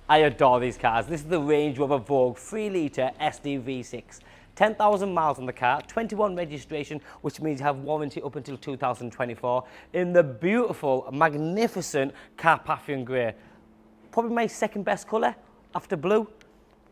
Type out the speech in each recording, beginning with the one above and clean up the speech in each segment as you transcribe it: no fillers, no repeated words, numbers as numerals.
I adore these cars. This is the Range Rover Vogue 3-litre SD V6. 10,000 miles on the car, 21 registration, which means you have warranty up until 2024, in the beautiful, magnificent Carpathian Grey. Probably my second best colour after blue.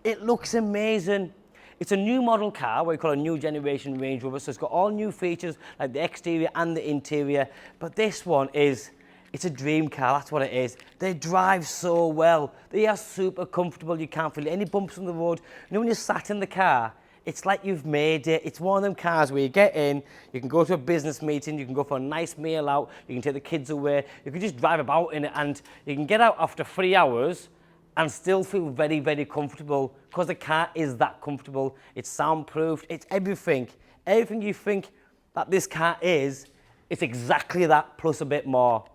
It looks amazing. It's a new model car, what we call a new generation Range Rover, so it's got all new features like the exterior and the interior, but this one is, it's a dream car, that's what it is. They drive so well. They are super comfortable, you can't feel any bumps on the road. You know when you're sat in the car, it's like you've made it. It's one of them cars where you get in, you can go to a business meeting, you can go for a nice meal out, you can take the kids away, you can just drive about in it, and you can get out after 3 hours and still feel very, very comfortable because the car is that comfortable. It's soundproofed, it's everything. Everything you think that this car is, it's exactly that plus a bit more.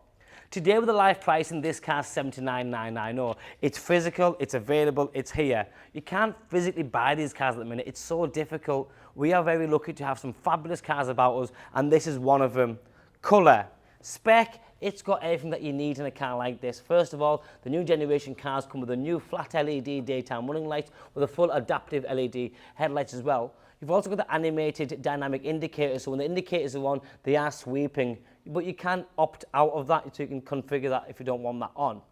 Today with the live price in this car, $79,990. It's physical, it's available, it's here. You can't physically buy these cars at the minute, it's so difficult. We are very lucky to have some fabulous cars about us, and this is one of them. Colour, spec, it's got everything that you need in a car like this. First of all, the new generation cars come with a new flat LED daytime running lights with a full adaptive LED headlights as well. You've also got the animated dynamic indicators, so when the indicators are on, they are sweeping. But you can opt out of that, so you can configure that if you don't want that on.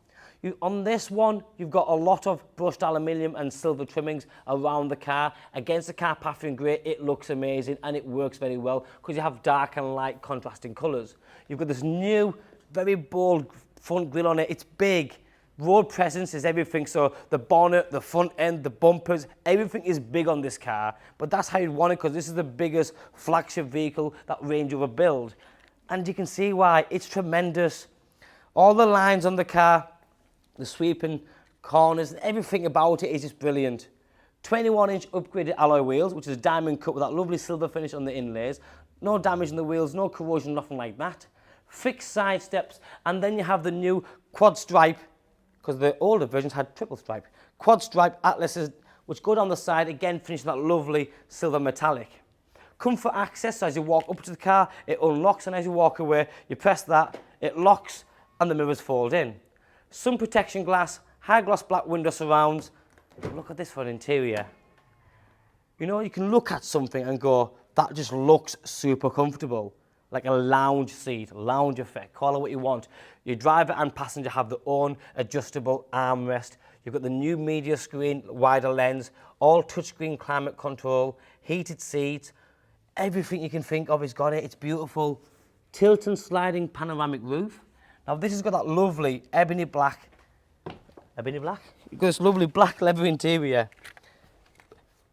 On this one, you've got a lot of brushed aluminium and silver trimmings around the car. Against the Carpathian Grey, it looks amazing and it works very well because you have dark and light contrasting colours. You've got this new, very bold front grille on it. It's big. Road presence is everything, so the bonnet, the front end, the bumpers, everything is big on this car, but that's how you want it because this is the biggest flagship vehicle that Range Rover build. And you can see why, it's tremendous. All the lines on the car, the sweeping corners, everything about it is just brilliant. 21-inch upgraded alloy wheels, which is a diamond cut with that lovely silver finish on the inlays. No damage on the wheels, no corrosion, nothing like that. Fixed side steps, and then you have the new quad stripe, because the older versions had triple stripe. Quad stripe atlases, which go down the side, again finishing that lovely silver metallic. Comfort access, so as you walk up to the car, it unlocks, and as you walk away, you press that, it locks, and the mirrors fold in. Sun protection glass, high gloss black window surrounds. Look at this for an interior. You know, you can look at something and go, that just looks super comfortable. Like a lounge seat, lounge effect, call it what you want. Your driver and passenger have their own adjustable armrest. You've got the new media screen, wider lens, all touchscreen climate control, heated seats, everything you can think of has got it. It's beautiful. Tilt and sliding panoramic roof. Now this has got that lovely ebony black. You've got this lovely black leather interior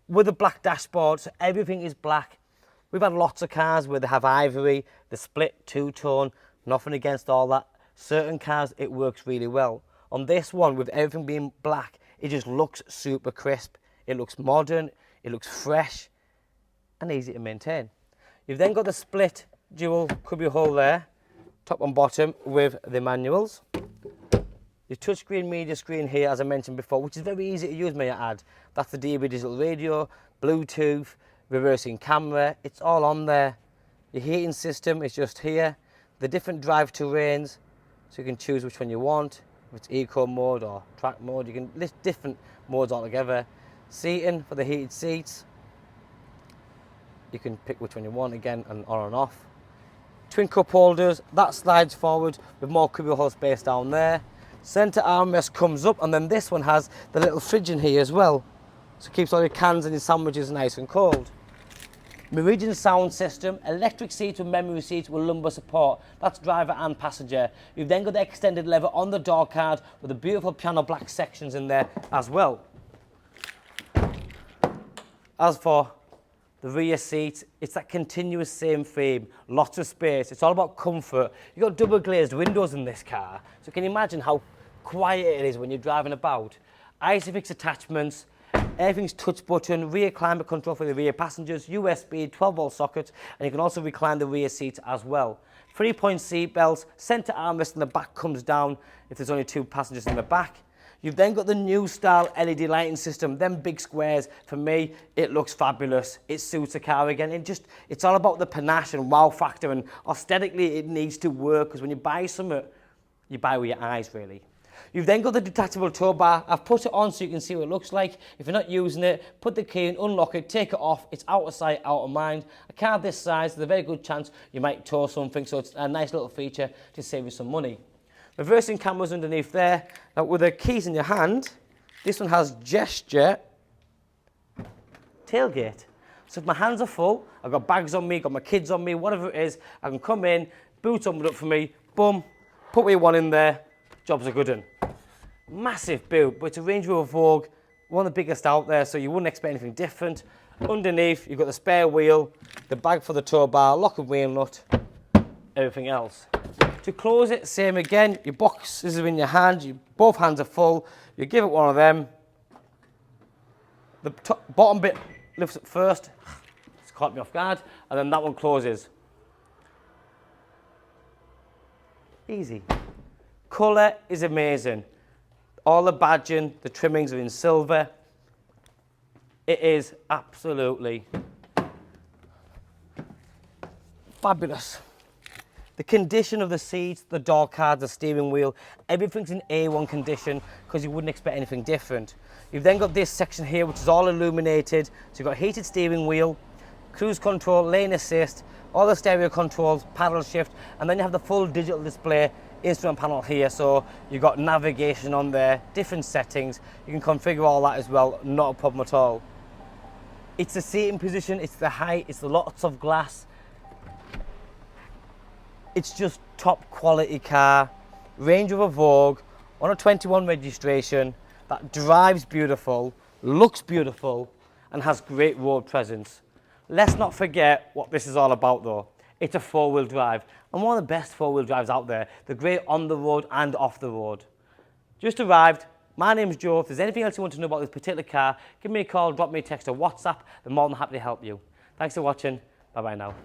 with a black dashboard, so everything is black. We've had lots of cars where they have ivory, the split two-tone, nothing against all that. Certain cars, it works really well. On this one, with everything being black, it just looks super crisp. It looks modern, it looks fresh, and easy to maintain. You've then got the split dual cubby hole there, top and bottom, with the manuals. Your touchscreen media screen here, as I mentioned before, which is very easy to use, may I add. That's the DAB digital radio, Bluetooth, reversing camera, it's all on there. Your heating system is just here. The different drive terrains, so you can choose which one you want. If it's eco mode or track mode, you can list different modes altogether. Seating for the heated seats. You can pick which one you want again, and on and off. Twin cup holders, that slides forward with more cubbyhole space down there. Centre armrest comes up, and then this one has the little fridge in here as well. So it keeps all your cans and your sandwiches nice and cold. Meridian sound system, electric seats with memory seats with lumbar support. That's driver and passenger. You've then got the extended lever on the door card with the beautiful piano black sections in there as well. As for the rear seat, it's that continuous same theme, lots of space. It's all about comfort. You've got double glazed windows in this car, so can you imagine how quiet it is when you're driving about? Isofix attachments, everything's touch button, rear climate control for the rear passengers, USB 12-volt socket, and you can also recline the rear seat as well. 3-point seat belts, centre armrest in the back comes down if there's only 2 passengers in the back. You've then got the new style LED lighting system, them big squares. For me, it looks fabulous. It suits a car again. It's all about the panache and wow factor, and aesthetically it needs to work, because when you buy something, you buy with your eyes really. You've then got the detachable tow bar. I've put it on so you can see what it looks like. If you're not using it, put the key in, unlock it, take it off. It's out of sight, out of mind. A car this size, there's a very good chance you might tow something, so it's a nice little feature to save you some money. Reversing cameras underneath there. Now with the keys in your hand, this one has gesture tailgate. So if my hands are full, I've got bags on me, got my kids on me, whatever it is, I can come in, boot open up for me, boom, put what you want in there, job's a good one. Massive boot, but it's a Range Rover Vogue, one of the biggest out there, so you wouldn't expect anything different. Underneath, you've got the spare wheel, the bag for the tow bar, lock and wheel nut, everything else. To close it, same again, your boxes are in your hand, both hands are full, you give it one of them, the bottom bit lifts up first, it's caught me off guard, and then that one closes. Easy. Colour is amazing. All the badging, the trimmings are in silver. It is absolutely fabulous. The condition of the seats, the door cards, the steering wheel, everything's in A1 condition because you wouldn't expect anything different. You've then got this section here which is all illuminated. So you've got heated steering wheel, cruise control, lane assist, all the stereo controls, paddle shift, and then you have the full digital display instrument panel here. So you've got navigation on there, different settings. You can configure all that as well, not a problem at all. It's the seating position, it's the height, it's the lots of glass. It's just top quality car, Range Rover Vogue on a 21 registration that drives beautiful, looks beautiful, and has great road presence. Let's not forget what this is all about though. It's a four-wheel drive, and one of the best four-wheel drives out there. They're great on the road and off the road. Just arrived. My name's Joe. If there's anything else you want to know about this particular car, give me a call, drop me a text or WhatsApp. I'm more than happy to help you. Thanks for watching. Bye-bye now.